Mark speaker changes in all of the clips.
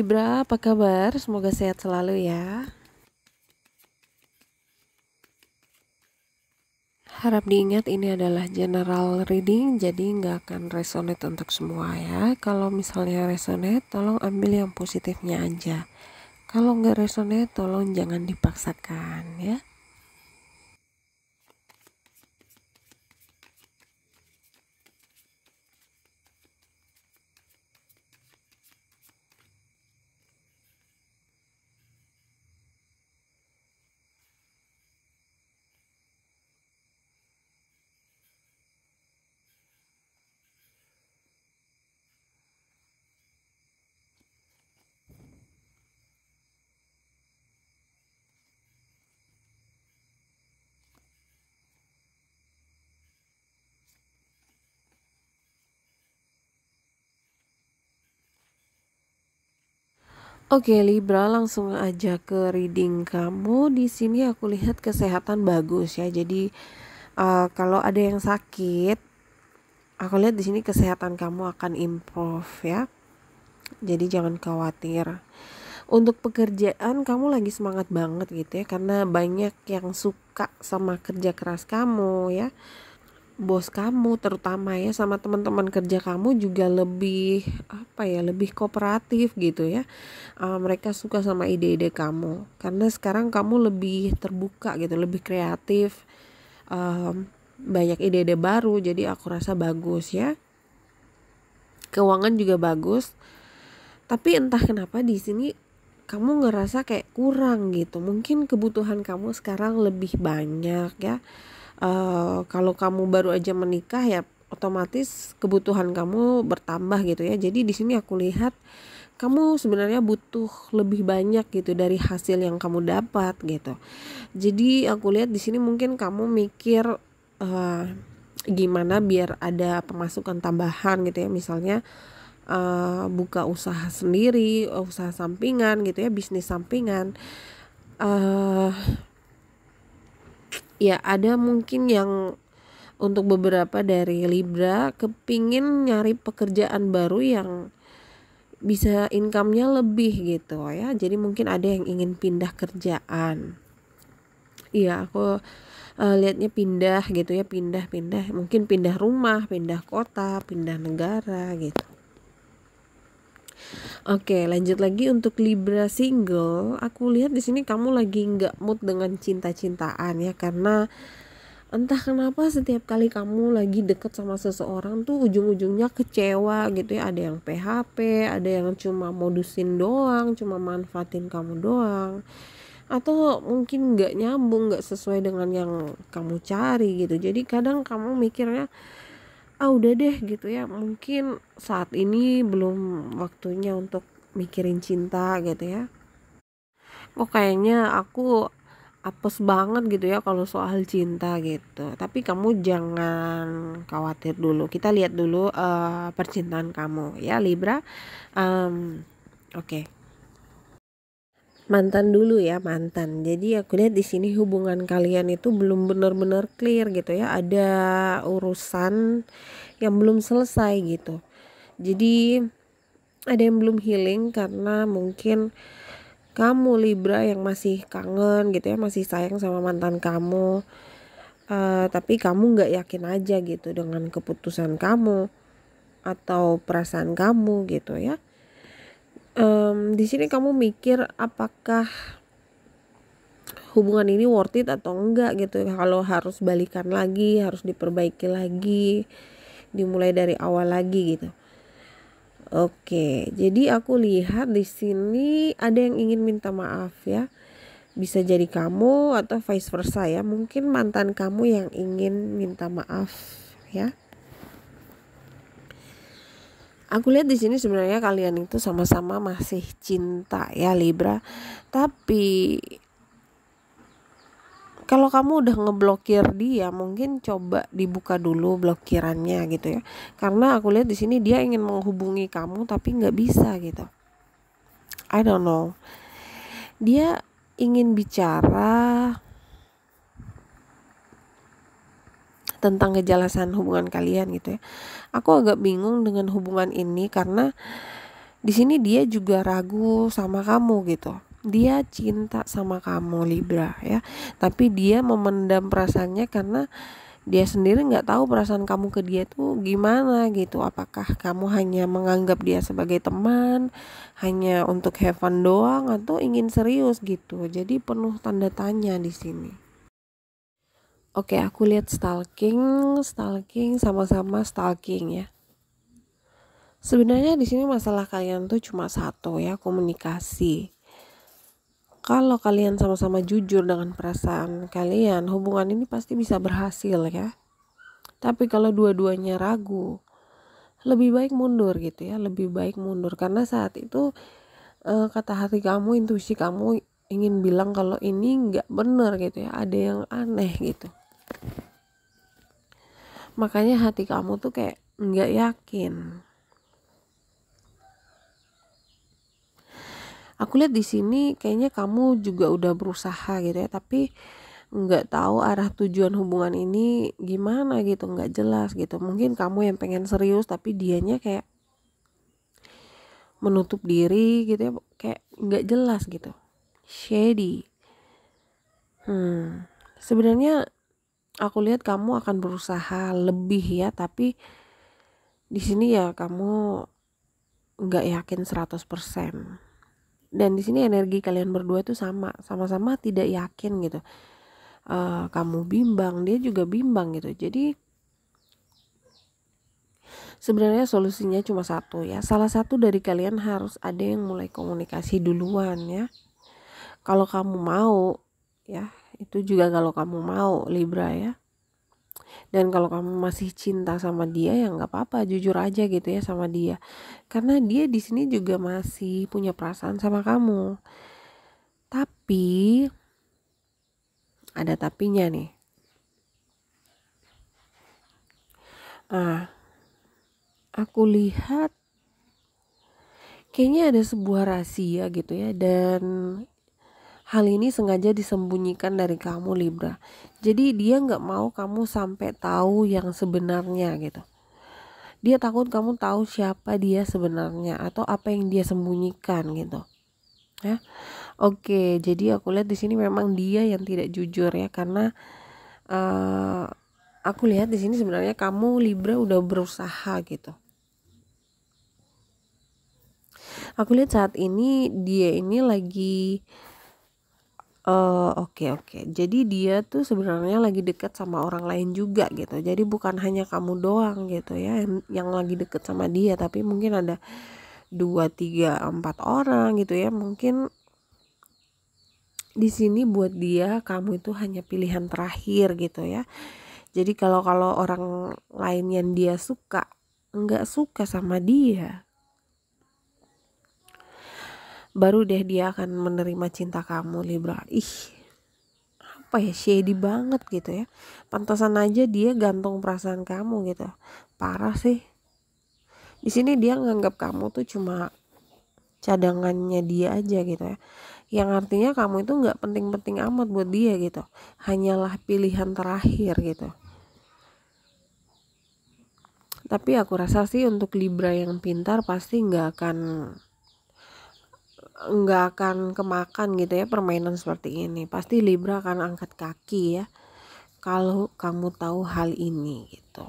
Speaker 1: Libra, apa kabar? Semoga sehat selalu ya. Harap diingat ini adalah general reading, jadi nggak akan resonate untuk semua ya. Kalau misalnya resonate, tolong ambil yang positifnya aja. Kalau nggak resonate, tolong jangan dipaksakan ya. Oke Libra, langsung aja ke reading kamu. Di sini aku lihat kesehatan bagus ya. Jadi kalau ada yang sakit, aku lihat di sini kesehatan kamu akan improve ya. Jadi jangan khawatir. Untuk pekerjaan kamu lagi semangat banget gitu ya, karena banyak yang suka sama kerja keras kamu ya. Bos kamu terutama ya, sama teman-teman kerja kamu juga lebih lebih kooperatif gitu ya. Mereka suka sama ide-ide kamu karena sekarang kamu lebih terbuka gitu, lebih kreatif, banyak ide-ide baru, jadi aku rasa bagus ya. Keuangan juga bagus, tapi entah kenapa di sini kamu ngerasa kayak kurang gitu. Mungkin kebutuhan kamu sekarang lebih banyak ya. Kalau kamu baru aja menikah ya otomatis kebutuhan kamu bertambah gitu ya. Jadi di sini aku lihat kamu sebenarnya butuh lebih banyak gitu dari hasil yang kamu dapat gitu. Jadi aku lihat di sini mungkin kamu mikir gimana biar ada pemasukan tambahan gitu ya. Misalnya buka usaha sendiri, usaha sampingan gitu ya, bisnis sampingan. Ya ada mungkin yang untuk beberapa dari Libra kepingin nyari pekerjaan baru yang bisa income-nya lebih gitu ya. Jadi mungkin ada yang ingin pindah kerjaan. Iya aku lihatnya pindah gitu ya, pindah mungkin pindah rumah, pindah kota, pindah negara gitu. Oke, lanjut lagi untuk Libra single. Aku lihat di sini kamu lagi nggak mood dengan cinta-cintaan ya, karena entah kenapa setiap kali kamu lagi deket sama seseorang tuh ujung-ujungnya kecewa gitu ya. Ada yang PHP, ada yang cuma modusin doang, cuma manfaatin kamu doang, atau mungkin nggak nyambung, nggak sesuai dengan yang kamu cari gitu. Jadi kadang kamu mikirnya udah deh gitu ya, mungkin saat ini belum waktunya untuk mikirin cinta gitu ya. Kayaknya aku apes banget gitu ya kalau soal cinta gitu. Tapi kamu jangan khawatir dulu, kita lihat dulu percintaan kamu ya Libra. Oke. Mantan dulu ya, mantan. Jadi aku lihat di sini hubungan kalian itu belum benar-benar clear gitu ya. Ada urusan yang belum selesai gitu. Jadi ada yang belum healing karena mungkin kamu Libra yang masih kangen gitu ya, masih sayang sama mantan kamu. Tapi kamu nggak yakin aja gitu dengan keputusan kamu atau perasaan kamu gitu ya. Di sini kamu mikir apakah hubungan ini worth it atau enggak gitu. Kalau harus balikan lagi, harus diperbaiki lagi, dimulai dari awal lagi gitu. Oke, jadi aku lihat di sini ada yang ingin minta maaf ya. Bisa jadi kamu atau vice versa ya. Mungkin mantan kamu yang ingin minta maaf ya. Aku lihat di sini sebenarnya kalian itu sama-sama masih cinta ya Libra. Tapi kalau kamu udah ngeblokir dia, mungkin coba dibuka dulu blokirannya gitu ya. Karena aku lihat di sini dia ingin menghubungi kamu tapi nggak bisa gitu. I don't know. Dia ingin bicara tentang kejelasan hubungan kalian gitu ya. Aku agak bingung dengan hubungan ini karena Di sini dia juga ragu sama kamu gitu. Dia cinta sama kamu Libra ya, tapi dia memendam perasaannya karena dia sendiri nggak tahu perasaan kamu ke dia tuh gimana gitu. Apakah kamu hanya menganggap dia sebagai teman, hanya untuk have fun doang, atau ingin serius gitu. Jadi penuh tanda tanya di sini. Oke, aku lihat stalking, sama-sama stalking ya. Sebenarnya di sini masalah kalian tuh cuma satu ya, komunikasi. Kalau kalian sama-sama jujur dengan perasaan kalian, hubungan ini pasti bisa berhasil ya. Tapi kalau dua-duanya ragu, lebih baik mundur gitu ya, lebih baik mundur. Karena saat itu kata hati kamu, intuisi kamu ingin bilang kalau ini nggak bener gitu ya, ada yang aneh gitu. Makanya hati kamu tuh kayak nggak yakin. Aku lihat di sini kayaknya kamu juga udah berusaha gitu ya, tapi nggak tahu arah tujuan hubungan ini gimana gitu, nggak jelas gitu. Mungkin kamu yang pengen serius tapi dianya kayak menutup diri gitu ya, kayak nggak jelas gitu, shady. Sebenarnya aku lihat kamu akan berusaha lebih ya, tapi di sini ya kamu nggak yakin 100%. Dan di sini energi kalian berdua tuh sama-sama tidak yakin gitu. Kamu bimbang, dia juga bimbang gitu. Jadi sebenarnya solusinya cuma satu ya. Salah satu dari kalian harus ada yang mulai komunikasi duluan ya. Kalau kamu mau ya, itu juga kalau kamu mau Libra ya. Dan kalau kamu masih cinta sama dia ya nggak apa-apa, jujur aja gitu ya sama dia. Karena dia di sini juga masih punya perasaan sama kamu. Tapi ada tapinya nih. Aku lihat kayaknya ada sebuah rahasia gitu ya, dan hal ini sengaja disembunyikan dari kamu Libra. Jadi dia nggak mau kamu sampai tahu yang sebenarnya gitu. Dia takut kamu tahu siapa dia sebenarnya atau apa yang dia sembunyikan gitu. Ya. Oke, jadi aku lihat di sini memang dia yang tidak jujur ya, karena aku lihat di sini sebenarnya kamu Libra udah berusaha gitu. Aku lihat saat ini dia ini lagi oke. Jadi dia tuh sebenarnya lagi dekat sama orang lain juga gitu. Jadi bukan hanya kamu doang gitu ya yang lagi deket sama dia, tapi mungkin ada 2, 3, 4 orang gitu ya. Mungkin di sini buat dia kamu itu hanya pilihan terakhir gitu ya. Jadi kalau orang lain yang dia suka nggak suka sama dia, baru deh dia akan menerima cinta kamu Libra. Apa ya, shady banget gitu ya. Pantasan aja dia gantung perasaan kamu gitu. Parah sih. Di sini dia nganggap kamu tuh cuma cadangannya dia aja gitu ya. Yang artinya kamu itu nggak penting-penting amat buat dia gitu. Hanyalah pilihan terakhir gitu. Tapi aku rasa sih untuk Libra yang pintar pasti nggak akan kemakan gitu ya permainan seperti ini. Pasti Libra akan angkat kaki ya kalau kamu tahu hal ini gitu.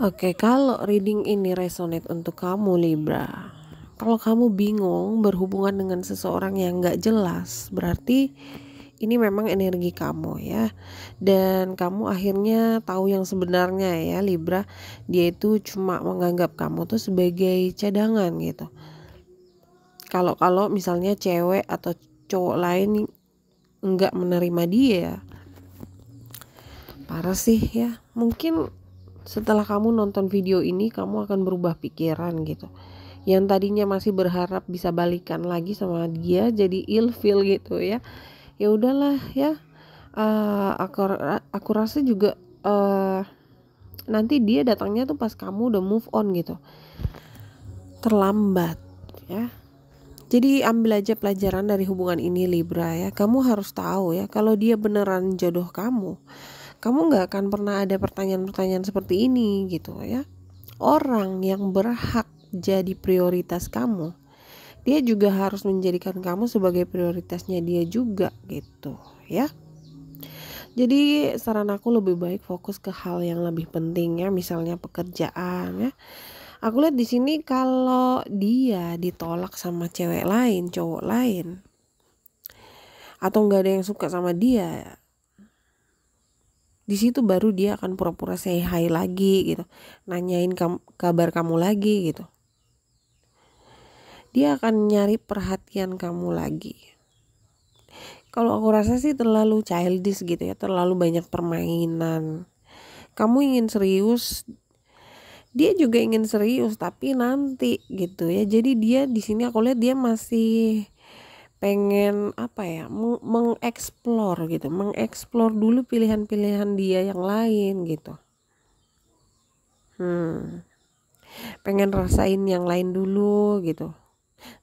Speaker 1: Oke, kalau reading ini resonate untuk kamu Libra, kalau kamu bingung berhubungan dengan seseorang yang gak jelas, berarti ini memang energi kamu ya. Dan kamu akhirnya tahu yang sebenarnya ya Libra. Dia itu cuma menganggap kamu tuh sebagai cadangan gitu. Kalau misalnya cewek atau cowok lain nggak menerima dia, parah sih ya. Mungkin setelah kamu nonton video ini kamu akan berubah pikiran gitu. Yang tadinya masih berharap bisa balikan lagi sama dia jadi ilfeel gitu ya. Ya udahlah ya. Aku rasa juga nanti dia datangnya tuh pas kamu udah move on gitu. Terlambat ya. Jadi ambil aja pelajaran dari hubungan ini Libra ya. Kamu harus tahu ya kalau dia beneran jodoh kamu gak akan pernah ada pertanyaan-pertanyaan seperti ini gitu ya. Orang yang berhak jadi prioritas kamu, dia juga harus menjadikan kamu sebagai prioritasnya dia juga gitu ya. Jadi saran aku lebih baik fokus ke hal yang lebih penting ya, misalnya pekerjaan ya. Aku lihat di sini kalau dia ditolak sama cewek lain, cowok lain, atau nggak ada yang suka sama dia, di situ baru dia akan pura-pura say hi lagi gitu, nanyain kabar kamu lagi gitu. Dia akan nyari perhatian kamu lagi. Kalau aku rasa sih terlalu childish gitu ya, terlalu banyak permainan. Kamu ingin serius, dia juga ingin serius tapi nanti gitu ya. Jadi dia di sini aku lihat dia masih pengen apa ya, mengeksplor gitu, mengeksplor dulu pilihan-pilihan dia yang lain gitu. Pengen rasain yang lain dulu gitu.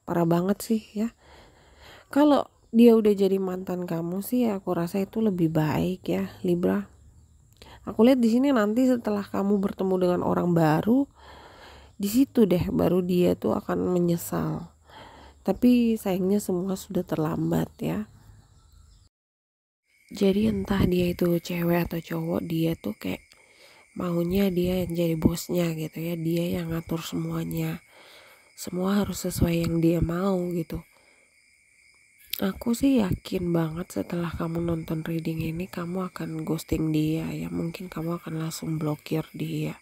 Speaker 1: Parah banget sih ya. Kalau dia udah jadi mantan kamu sih aku rasa itu lebih baik ya Libra. Aku lihat di sini nanti setelah kamu bertemu dengan orang baru, di situ deh baru dia tuh akan menyesal. Tapi sayangnya semua sudah terlambat ya. Jadi entah dia itu cewek atau cowok, dia tuh kayak maunya dia yang jadi bosnya gitu ya, dia yang ngatur semuanya. Semua harus sesuai yang dia mau gitu. Aku sih yakin banget setelah kamu nonton reading ini kamu akan ghosting dia ya. Mungkin kamu akan langsung blokir dia.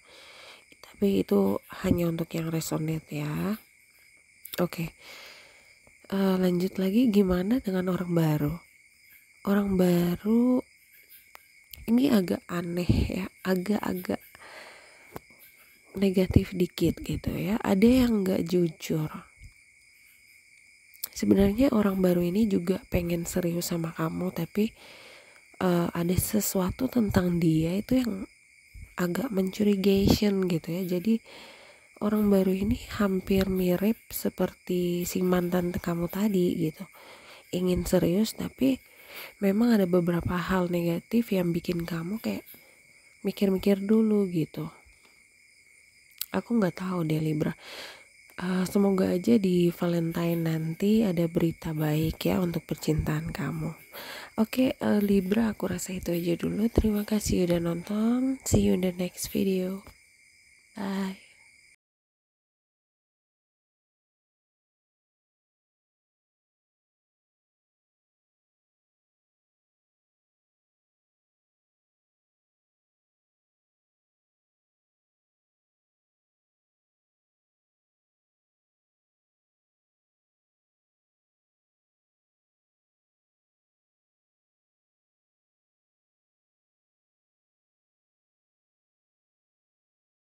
Speaker 1: Tapi itu hanya untuk yang resonate ya. Oke. Lanjut lagi, gimana dengan orang baru? Orang baru ini agak aneh ya. Agak-agak negatif dikit gitu ya. Ada yang gak jujur. Sebenarnya orang baru ini juga pengen serius sama kamu, tapi ada sesuatu tentang dia itu yang agak mencurigation gitu ya. Jadi orang baru ini hampir mirip seperti si mantan kamu tadi gitu, ingin serius tapi memang ada beberapa hal negatif yang bikin kamu kayak mikir-mikir dulu gitu. Aku nggak tahu deh Libra. Semoga aja di Valentine nanti ada berita baik ya untuk percintaan kamu. Oke, Libra, aku rasa itu aja dulu. Terima kasih udah nonton. See you in the next video. Bye.